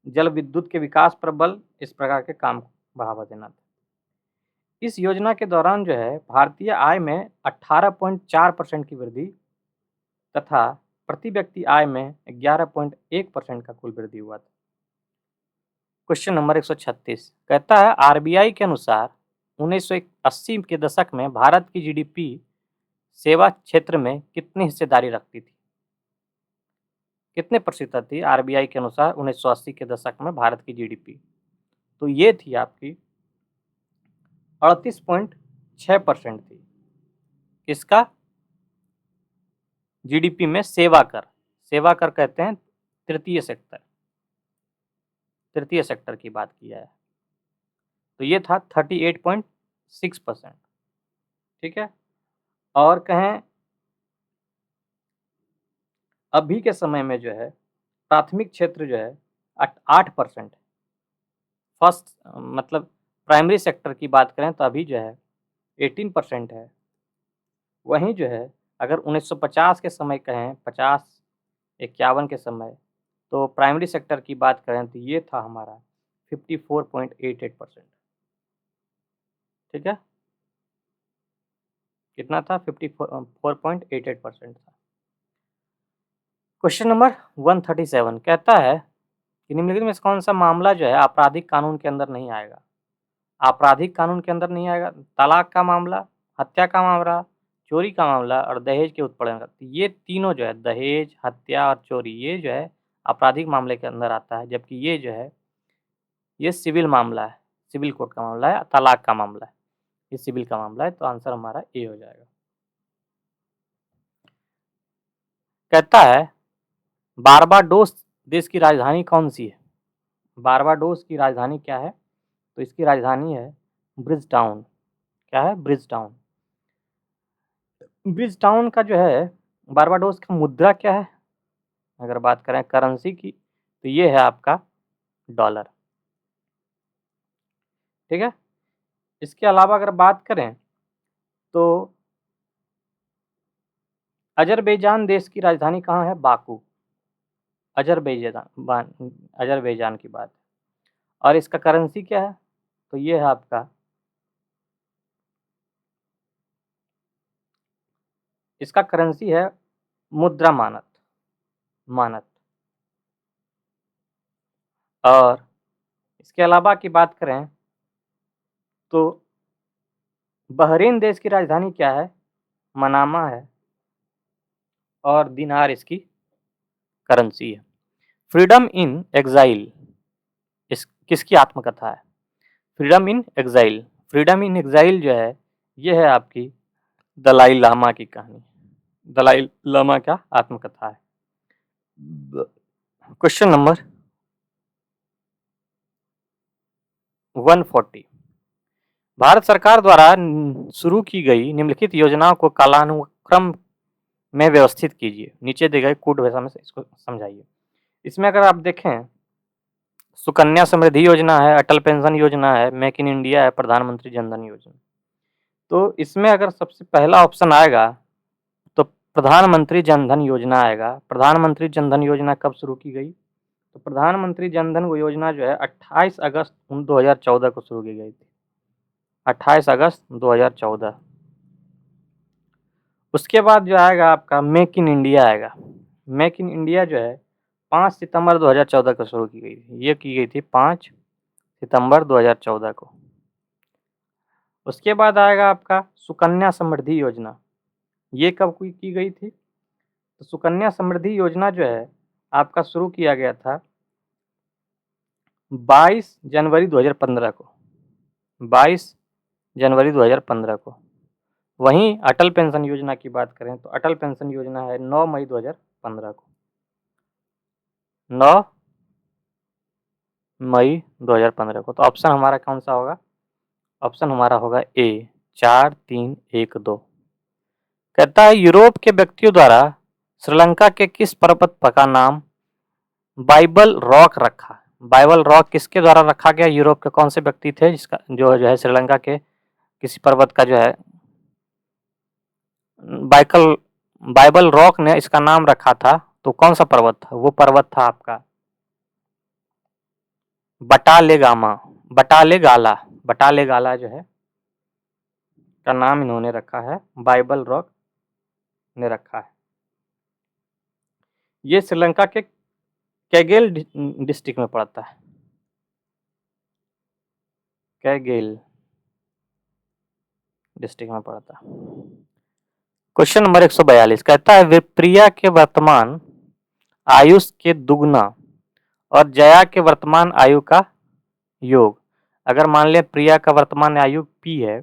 जल विद्युत के विकास पर बल, इस प्रकार के काम को बढ़ावा देना था। इस योजना के दौरान जो है भारतीय आय में 18.4% की वृद्धि तथा प्रति व्यक्ति आय में 11.1% का कुल वृद्धि हुआ था। क्वेश्चन नंबर 136 कहता है आरबीआई के अनुसार 1980 के दशक में भारत की जीडीपी सेवा क्षेत्र में कितनी हिस्सेदारी रखती थी, कितने प्रतिशत थी आरबीआई के अनुसार 1980 के दशक में भारत की जीडीपी, तो ये थी आपकी 38.6% थी। किसका, जीडीपी में सेवा कर, सेवा कर कहते हैं तृतीय सेक्टर, तृतीय सेक्टर की बात किया है, तो ये था 38.6%। ठीक है, और कहें अभी के समय में जो है प्राथमिक क्षेत्र जो है 8%, फर्स्ट मतलब प्राइमरी सेक्टर की बात करें तो अभी जो है 18% है। वहीं जो है अगर 1950 के समय कहें, 50-51 के समय, तो प्राइमरी सेक्टर की बात करें तो ये था हमारा 54.88%। ठीक है, कितना था, 54.88% था। क्वेश्चन नंबर 137 कहता है कि निम्नलिखित में से कौन सा मामला जो है आपराधिक कानून के अंदर नहीं आएगा, आपराधिक कानून के अंदर नहीं आएगा, तलाक का मामला, हत्या का मामला, चोरी का मामला और दहेज के उत्पीड़न का। ये तीनों जो है दहेज, हत्या और चोरी, ये जो है आपराधिक मामले के अंदर आता है, जबकि ये जो है ये सिविल मामला है, सिविल कोर्ट का मामला है, तलाक का मामला है, ये सिविल का मामला है, तो आंसर हमारा ए हो जाएगा। कहता है बारबाडोस देश की राजधानी कौन सी है, बारबाडोस की राजधानी क्या है, तो इसकी राजधानी है ब्रिज टाउन। क्या है, ब्रिज टाउन। ब्रिज टाउन का जो है बारबाडोस का मुद्रा क्या है, अगर बात करें करेंसी की तो ये है आपका डॉलर। ठीक है, इसके अलावा अगर बात करें तो अजरबैजान देश की राजधानी कहाँ है, बाकू, अजरबैजान की बात है। और इसका करेंसी क्या है, तो ये है आपका, इसका करेंसी है मुद्रा मानत, मानत। और इसके अलावा की बात करें तो बहरीन देश की राजधानी क्या है, मनामा है, और दिनार इसकी करेंसी है। फ्रीडम इन एग्जाइल इस किसकी आत्मकथा है, फ्रीडम इन एग्जाइल, फ्रीडम इन एग्जाइल जो है ये है आपकी दलाई लामा की कहानी, दलाई लामा का आत्मकथा है। क्वेश्चन नंबर 140 भारत सरकार द्वारा शुरू की गई निम्नलिखित योजनाओं को कालानुक्रम में व्यवस्थित कीजिए, नीचे दिए गए कोड भाषा में से इसको समझाइए। इसमें अगर आप देखें सुकन्या समृद्धि योजना है, अटल पेंशन योजना है, मेक इन इंडिया है, प्रधानमंत्री जन धन योजना। तो इसमें अगर सबसे पहला ऑप्शन आएगा तो प्रधानमंत्री जन धन योजना आएगा। प्रधानमंत्री जन धन योजना कब शुरू की गई, तो प्रधानमंत्री जन धन योजना जो है 28 अगस्त 2014 को शुरू की गई थी, 28 अगस्त 2014। उसके बाद जो आएगा आपका मेक इन इंडिया आएगा। मेक इन इंडिया जो है 5 सितंबर 2014 को शुरू की गई थी, ये की गई थी 5 सितंबर 2014 को। उसके बाद आएगा आपका सुकन्या समृद्धि योजना, ये कब की गई थी, तो सुकन्या समृद्धि योजना जो है आपका शुरू किया गया था 22 जनवरी 2015 को, 22 जनवरी 2015 को। वहीं अटल पेंशन योजना की बात करें तो अटल पेंशन योजना है 9 मई 2015 को, 9 मई 2015 को। तो ऑप्शन हमारा कौन सा होगा? ऑप्शन हमारा होगा ए 4312। कहता है यूरोप के व्यक्तियों द्वारा श्रीलंका के किस पर्वत का नाम बाइबल रॉक रखा? बाइबल रॉक किसके द्वारा रखा गया? यूरोप के कौन से व्यक्ति थे जिसका जो है श्रीलंका के किसी पर्वत का जो है बाइकल बाइबल रॉक ने इसका नाम रखा था? तो कौन सा पर्वत था? वो पर्वत था आपका बटालेगामा, बटालेगाला। बटालेगाला जो है का नाम इन्होंने रखा है, बाइबल रॉक ने रखा है। ये श्रीलंका के कैगेल डिस्ट्रिक्ट में पड़ता है। कैगेल डिस्ट्रिक्ट में पड़ता है। क्वेश्चन नंबर 142 कहता है प्रिया के वर्तमान आयुष के दुगना और जया के वर्तमान आयु का योग। अगर मान लिया प्रिया का वर्तमान आयु p है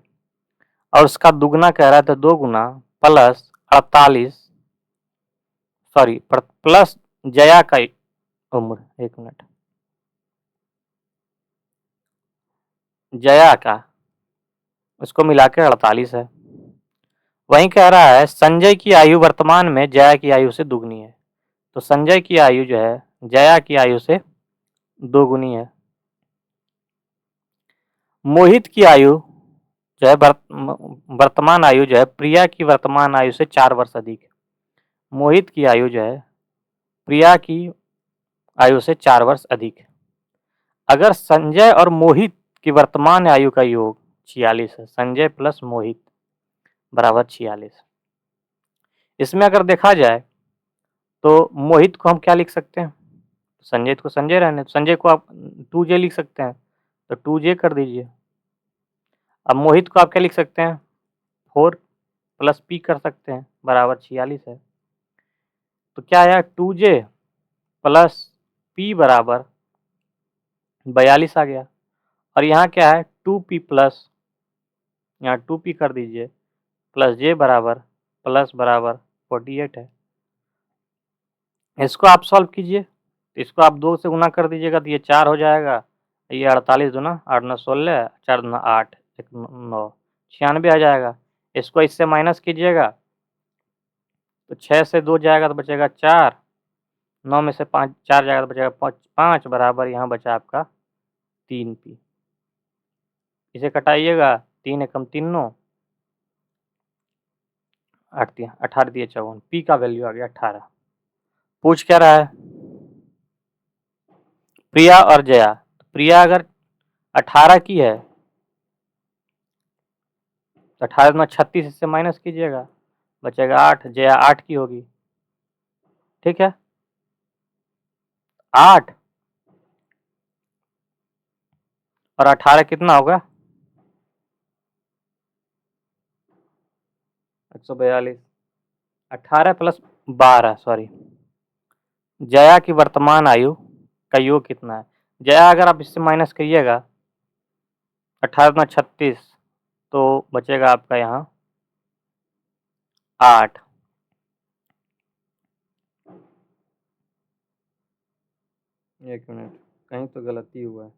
और उसका दुगना कह रहा है तो 2 गुना प्लस 48 सॉरी प्लस जया का उम्र, 1 मिनट, जया का उसको मिलाकर 48 है। वहीं कह रहा है संजय की आयु वर्तमान में जया की आयु से दुगनी है। तो संजय की आयु जो है जया की आयु से 2 गुनी है। मोहित की आयु जो है वर्तमान आयु जो है प्रिया की वर्तमान आयु से 4 वर्ष अधिक है। मोहित की आयु जो है प्रिया की आयु से 4 वर्ष अधिक है। अगर संजय और मोहित की वर्तमान आयु का योग 46 है, संजय प्लस मोहित बराबर 46। इसमें अगर देखा जाए तो मोहित को हम क्या लिख सकते हैं? संजय को संजय रहने, संजय को आप 2J लिख सकते हैं तो 2J कर दीजिए। अब मोहित को आप क्या लिख सकते हैं? 4 प्लस P कर सकते हैं बराबर 46 है। तो क्या आया 2J प्लस P बराबर 42 आ गया। और यहाँ क्या है 2P प्लस, यहाँ 2P कर दीजिए प्लस J बराबर प्लस बराबर 48 है। इसको आप सॉल्व कीजिए, इसको आप 2 से गुना कर दीजिएगा तो ये 4 हो जाएगा। ये 48 दूना 8 9 16, 4 दूना 8, 1 9 96 आ जाएगा। इसको इससे माइनस कीजिएगा तो 6 से 2 जाएगा तो बचेगा 4, 9 में से 5 4 जाएगा तो बचेगा 5 बराबर यहाँ बचा आपका 3P। इसे कटाइएगा 3 एकम 3 9, 8 दिया 18 दिए 54, P का वैल्यू आ गया 18। पूछ क्या रहा है? प्रिया और जया। प्रिया अगर 18 की है तो 18 में 36 इससे माइनस कीजिएगा बचेगा 8, जया 8 की होगी। ठीक है 8 और 18 कितना होगा? 142। 18 प्लस 12 सॉरी, जया की वर्तमान आयु का योग कितना है? जया अगर आप इससे माइनस करिएगा 18 में 36 तो बचेगा आपका यहाँ 8। एक मिनट, कहीं तो गलती हुआ है।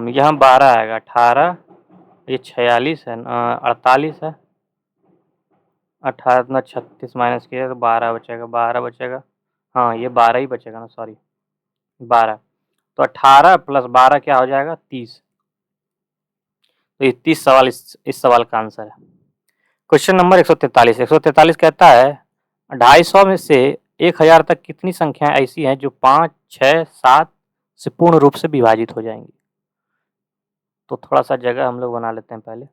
यहाँ 12 आएगा, 18 ये 46 है 48 है, 18 में 36 माइनस किया तो 12 बचेगा, 12 बचेगा। हाँ ये 12 ही बचेगा ना, सॉरी 12। तो 18 प्लस 12 क्या हो जाएगा? 30। तो ये 30 सवाल इस सवाल का आंसर है। Question number 143। 143 कहता है 250 में से 1000 तक कितनी संख्याएं ऐसी हैं जो 5, 6, 7 से पूर्ण रूप से विभाजित हो जाएंगी? तो थोड़ा सा जगह हम लोग बना लेते हैं पहले।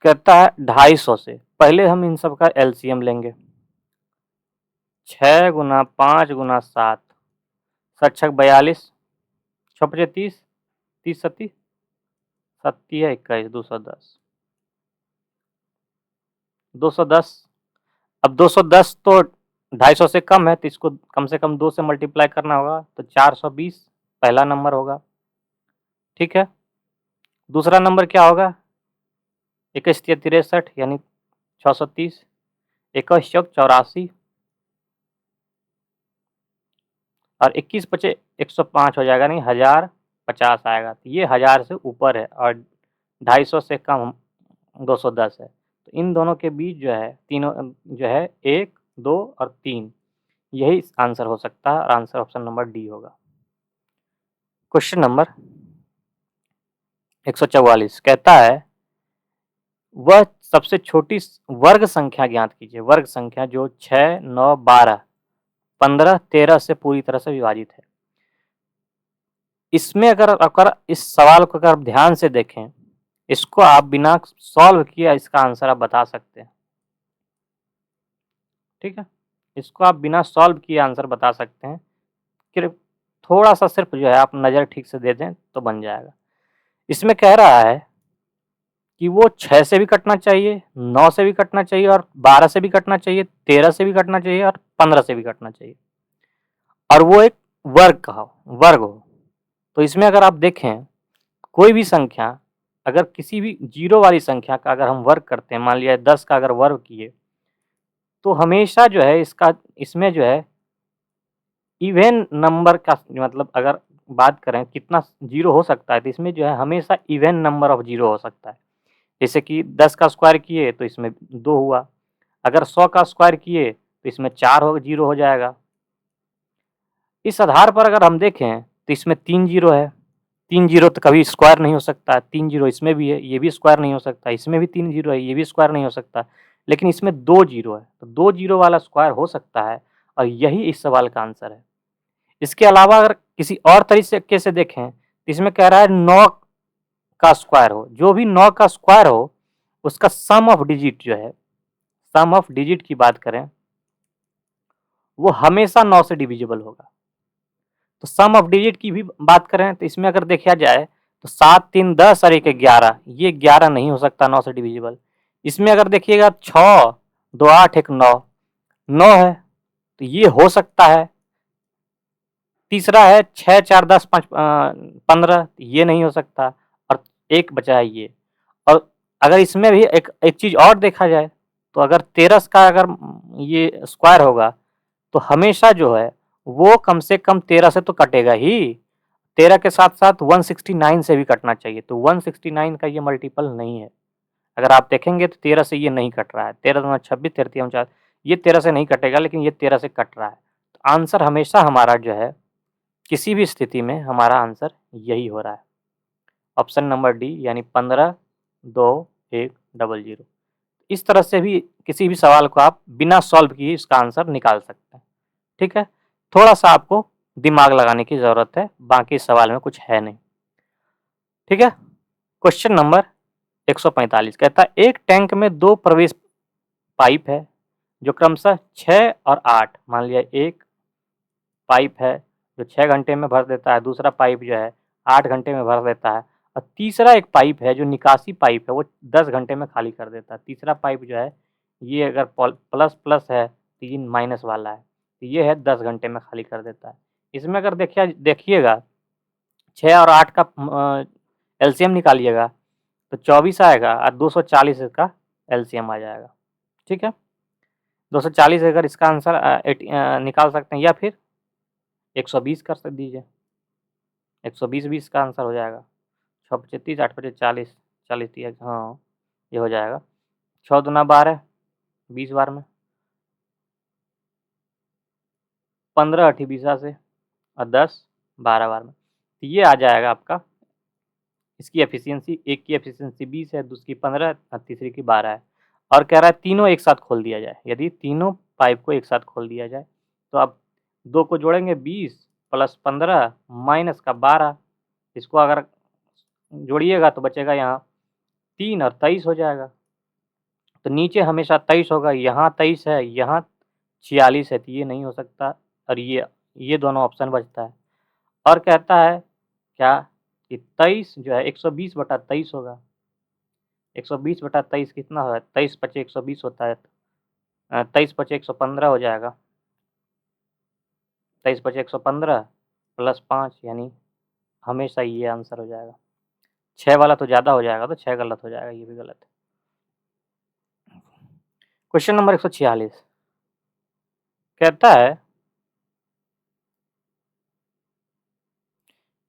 कहता है 250 से। पहले हम इन सब का एलसीएम लेंगे। 6 गुना 5 गुना 7, 7 छक 42, 6 पचे 30, 30 सत्ती सत्ती है 21, 210, 210। अब 210 तो 250 से कम है, तो इसको कम से कम 2 से मल्टीप्लाई करना होगा, तो 420 पहला नंबर होगा। ठीक है, दूसरा नंबर क्या होगा? 21 तिया 63 यानी 630, 21 चौक 84 और 21 पचे 105 हो जाएगा, नहीं 1050 आएगा। तो ये 1000 से ऊपर है और 250 से कम 210 है। तो इन दोनों के बीच जो है तीनों जो है 1, 2 और 3, यही आंसर हो सकता है और आंसर ऑप्शन नंबर डी होगा। क्वेश्चन नंबर 144 कहता है वह सबसे छोटी वर्ग संख्या ज्ञात कीजिए। वर्ग संख्या जो 6, 9, 12, 15, 13 से पूरी तरह से विभाजित है। इसमें अगर इस सवाल को अगर ध्यान से देखें, इसको आप बिना सॉल्व किए इसका आंसर आप बता सकते हैं। ठीक है, इसको आप बिना सॉल्व किए आंसर बता सकते हैं। सिर्फ थोड़ा सा सिर्फ जो है आप नज़र ठीक से दे दें तो बन जाएगा। इसमें कह रहा है कि वो 6 से भी कटना चाहिए, 9 से भी कटना चाहिए और 12 से भी कटना चाहिए, 13 से भी कटना चाहिए और 15 से भी कटना चाहिए, और वो एक वर्ग हो। तो इसमें अगर आप देखें कोई भी संख्या, अगर किसी भी जीरो वाली संख्या का अगर हम वर्ग करते हैं, मान लिया 10 का अगर वर्ग किए, तो हमेशा जो है इसमें जो है इवन नंबर का मतलब अगर बात करें कितना जीरो हो सकता है, तो इसमें जो है हमेशा इवन नंबर ऑफ जीरो हो सकता है। जैसे कि 10 का स्क्वायर किए तो इसमें 2 हुआ, अगर 100 का स्क्वायर किए तो इसमें 4 जीरो हो जाएगा। इस आधार पर अगर हम देखें तो इसमें 3 जीरो है, 3 जीरो तो कभी स्क्वायर नहीं हो सकता, 3 जीरो इसमें भी है, ये भी स्क्वायर नहीं हो सकता, इसमें भी 3 जीरो है, ये भी स्क्वायर नहीं हो सकता, लेकिन इसमें 2 जीरो है, तो 2 जीरो वाला स्क्वायर हो सकता है और यही इस सवाल का आंसर है। इसके अलावा अगर किसी और तरीके से देखें तो इसमें कह रहा है 9 का स्क्वायर हो, जो भी 9 का स्क्वायर हो उसका सम ऑफ डिजिट जो है, सम ऑफ डिजिट की बात करें, वो हमेशा 9 से डिविजिबल होगा। तो सम ऑफ डिजिट की भी बात करें तो इसमें अगर देखा जाए तो 7, 3, 10 और 1, 11, ये 11 नहीं हो सकता 9 से डिविजिबल। इसमें अगर देखिएगा 6, 2, 8, 1, 9, 9 है तो ये हो सकता है। तीसरा है 6, 4, 10, 5, 15, ये नहीं हो सकता, और एक बचा है ये। और अगर इसमें भी एक चीज और देखा जाए तो अगर 13 का अगर ये स्क्वायर होगा तो हमेशा जो है वो कम से कम 13 से तो कटेगा ही, 13 के साथ साथ 169 से भी कटना चाहिए, तो 169 का ये मल्टीपल नहीं है। अगर आप देखेंगे तो 13 से ये नहीं कट रहा है, 13 दूना 26, 13 49, ये 13 से नहीं कटेगा, लेकिन ये 13 से कट रहा है। तो आंसर हमेशा हमारा जो है किसी भी स्थिति में हमारा आंसर यही हो रहा है, ऑप्शन नंबर डी यानी 15, 2, 1, 00। इस तरह से भी किसी भी सवाल को आप बिना सॉल्व किए इसका आंसर निकाल सकते हैं। ठीक है, थोड़ा सा आपको दिमाग लगाने की ज़रूरत है, बाकी सवाल में कुछ है नहीं। ठीक है, क्वेश्चन नंबर 145 कहता है एक टैंक में 2 प्रवेश पाइप है जो क्रमशः 6 और 8, मान लिया एक पाइप है जो 6 घंटे में भर देता है, दूसरा पाइप जो है 8 घंटे में भर देता है, और तीसरा एक पाइप है जो निकासी पाइप है वो 10 घंटे में खाली कर देता है। तीसरा पाइप जो है ये अगर प्लस प्लस है, 3 माइनस वाला है, तो ये है 10 घंटे में खाली कर देता है। इसमें अगर देखिएगा 6 और 8 का एलसीएम निकालिएगा तो 24 आएगा और 240 इसका एलसीएम आ जाएगा। ठीक है, 240 अगर इसका आंसर निकाल सकते हैं, या फिर 120 कर दीजिए, 120 भी इसका आंसर हो जाएगा। 6 पचे 30, 8 पचे 40, 40 दिया, हाँ ये हो जाएगा। 6 दूना 12, 20 बार में, 15 8 20 से, और 10 12 बार में, तो ये आ जाएगा आपका। इसकी एफिशिएंसी, एक की एफिशिएंसी 20 है, दूसरी 15 और तीसरी की 12 है, और कह रहा है तीनों एक साथ खोल दिया जाए। यदि तीनों पाइप को एक साथ खोल दिया जाए तो आप 2 को जोड़ेंगे 20 प्लस 15 माइनस का 12, इसको अगर जोड़िएगा तो बचेगा यहाँ 3 और 23 हो जाएगा। तो नीचे हमेशा 23 होगा, यहाँ 23 है, यहाँ 46 है, तो ये नहीं हो सकता और ये दोनों ऑप्शन बचता है। और कहता है क्या कि 23 जो है 120/23 होगा। 120/23 कितना है? 23 × 120 होता है। 23 × 115 हो जाएगा। 23 × 115 प्लस 5 यानी हमेशा ये आंसर हो जाएगा। 6 वाला तो ज़्यादा हो जाएगा, तो 6 गलत हो जाएगा, ये भी गलत है। क्वेश्चन नंबर 146 कहता है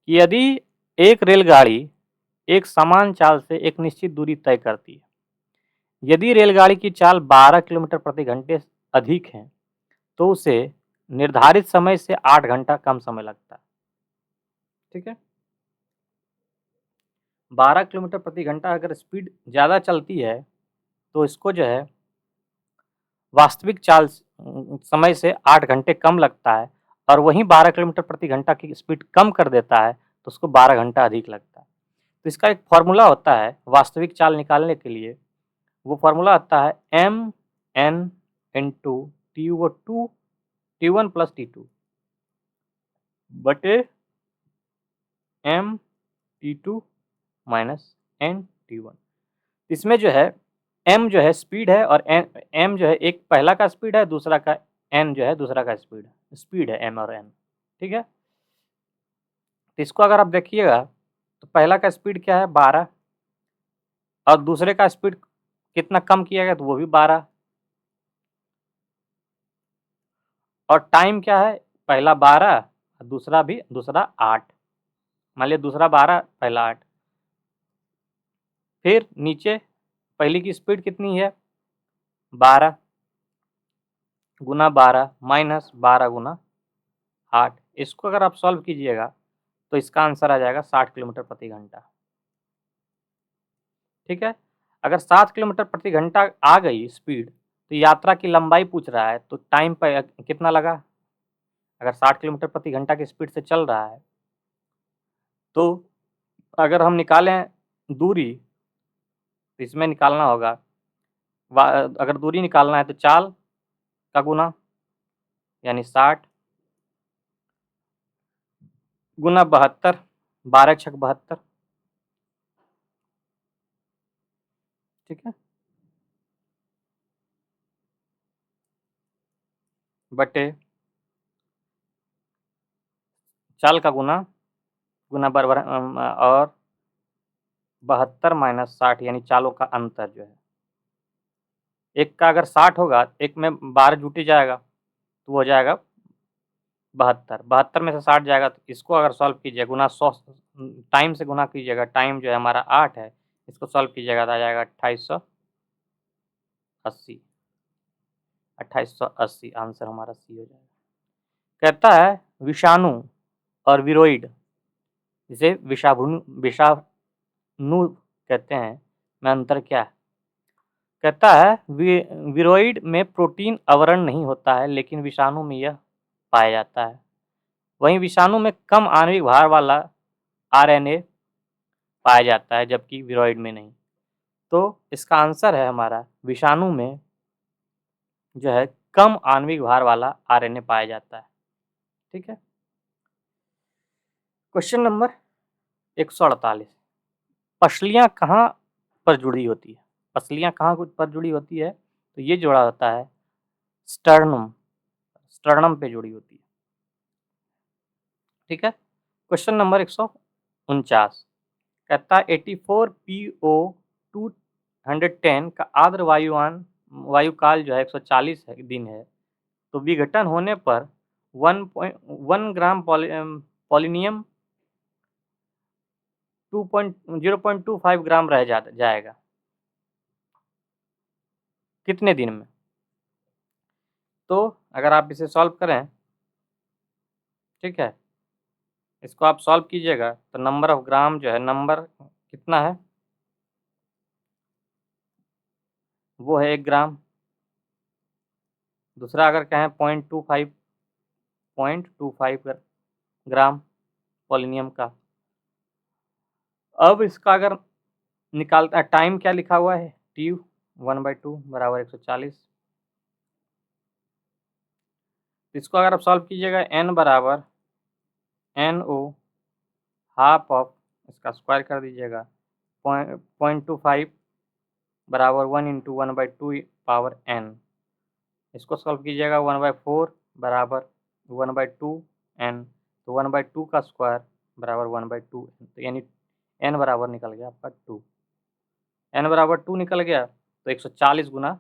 कि यदि एक रेलगाड़ी एक समान चाल से एक निश्चित दूरी तय करती है, यदि रेलगाड़ी की चाल 12 किलोमीटर प्रति घंटे अधिक है, तो उसे निर्धारित समय से 8 घंटा कम समय लगता है। ठीक है, 12 किलोमीटर प्रति घंटा अगर स्पीड ज़्यादा चलती है, तो इसको जो है वास्तविक चाल समय से 8 घंटे कम लगता है, और वहीं 12 किलोमीटर प्रति घंटा की स्पीड कम कर देता है, तो उसको 12 घंटा अधिक लगता है। तो इसका एक फॉर्मूला होता है वास्तविक चाल निकालने के लिए, वो फॉर्मूला आता है mn into T1 plus T2 बटे m T2 minus n T1। इसमें जो है m जो है स्पीड है और m जो है एक पहला का स्पीड है, दूसरा का n जो है दूसरा का स्पीड है m और n। ठीक है, तो इसको अगर आप देखिएगा तो पहला का स्पीड क्या है 12 और दूसरे का स्पीड कितना कम किया गया तो वो भी 12 और टाइम क्या है पहला 12 दूसरा 8। मान लिया दूसरा 12 पहला 8। फिर नीचे पहली की स्पीड कितनी है 12 गुना 12 माइनस 12 गुना 8। इसको अगर आप सॉल्व कीजिएगा तो इसका आंसर आ जाएगा 60 किलोमीटर प्रति घंटा। ठीक है, अगर 7 किलोमीटर प्रति घंटा आ गई स्पीड तो यात्रा की लंबाई पूछ रहा है, तो टाइम पर कितना लगा। अगर 60 किलोमीटर प्रति घंटा की स्पीड से चल रहा है तो अगर हम निकालें दूरी तो इसमें निकालना होगा, अगर दूरी निकालना है तो चाल का गुना यानी 60 गुना 72 12 छक 72। ठीक है, बटे चाल का गुना बराबर और 72 माइनस 60 यानी चालों का अंतर जो है, एक का अगर 60 होगा एक में 12 जुट जाएगा तो वो हो जाएगा 72 में से 60 जाएगा, तो इसको अगर सॉल्व कीजिए गुना 100 टाइम से गुना कीजिएगा, टाइम जो है हमारा 8 है, इसको सॉल्व कीजिएगा तो आ जाएगा 2880। 2880 आंसर हमारा सी हो जाएगा। कहता है विषाणु और विरोइड, जिसे विषाणु कहते हैं, में अंतर क्या है। कहता है विरोइड में प्रोटीन आवरण नहीं होता है, लेकिन विषाणु में यह पाया जाता है। वहीं विषाणु में कम आणविक भार वाला आरएनए पाया जाता है, जबकि विरोइड में नहीं। तो इसका आंसर है हमारा विषाणु में जो है कम आणविक भार वाला आरएनए पाया जाता है। ठीक है, क्वेश्चन नंबर 148 पसलियां कहाँ पर जुड़ी होती है। पसलियां कहाँ पर जुड़ी होती है, तो ये जुड़ा होता है स्टर्नम पे जुड़ी होती है। ठीक है, क्वेश्चन नंबर 149 कहता है 84PO210 का आर्द्र वायुकाल जो है 140 दिन है, तो विघटन होने पर 1 ग्राम पोलिनियम 0.25 ग्राम रह जाएगा कितने दिन में। तो अगर आप इसे सॉल्व करें, ठीक है, इसको आप सॉल्व कीजिएगा तो नंबर ऑफ ग्राम जो है नंबर कितना है वो है 1 ग्राम। दूसरा अगर कहें 0.25 ग्राम पोलिनियम का। अब इसका अगर निकालता है टाइम क्या लिखा हुआ है 1/2 बराबर 140। इसको अगर आप सॉल्व कीजिएगा n बराबर NO हाफ ऑफ इसका स्क्वायर कर दीजिएगा 0.25 बराबर 1 इंटू 1/2 पावर n। इसको सॉल्व कीजिएगा 1/4 बराबर 1/2 n, तो 1/2 का स्क्वायर बराबर 1/2 n, तो यानी n बराबर निकल गया आपका 2। n बराबर 2 निकल गया तो 140 गुना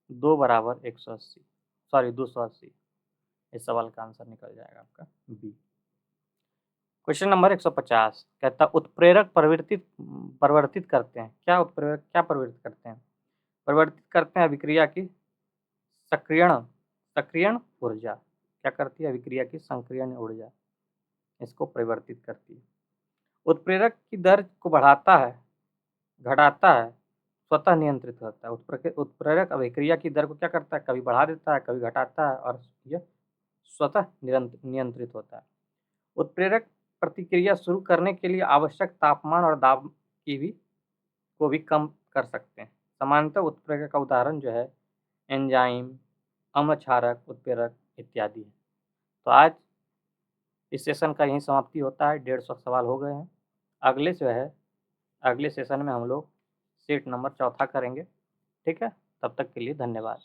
2 बराबर 180, सॉरी 280। इस सवाल का आंसर निकल जाएगा आपका बी। क्वेश्चन नंबर 150 कहता है उत्प्रेरक परिवर्तित करते हैं। क्या उत्प्रेरक क्या परिवर्तित करते हैं? परिवर्तित करते हैं अभिक्रिया की सक्रियण ऊर्जा। क्या करती है? अभिक्रिया की सक्रियण ऊर्जा इसको परिवर्तित करती है। उत्प्रेरक की दर को बढ़ाता है, घटाता है, स्वतः नियंत्रित होता है। उत्प्रेरक अभिक्रिया की दर को क्या करता है? कभी बढ़ा देता है, कभी घटाता है, और यह स्वतः नियंत्रित होता है। उत्प्रेरक प्रतिक्रिया शुरू करने के लिए आवश्यक तापमान और दाब को भी कम कर सकते हैं। सामान्यतः उत्प्रेरक का उदाहरण जो है एंजाइम, अम्ल क्षारक, उत्प्रेरक इत्यादि है। तो आज इस सेशन का यहीं समाप्ति होता है। 150 सवाल हो गए हैं। अगले सेशन में हम लोग सेट नंबर 4 करेंगे। ठीक है, तब तक के लिए धन्यवाद।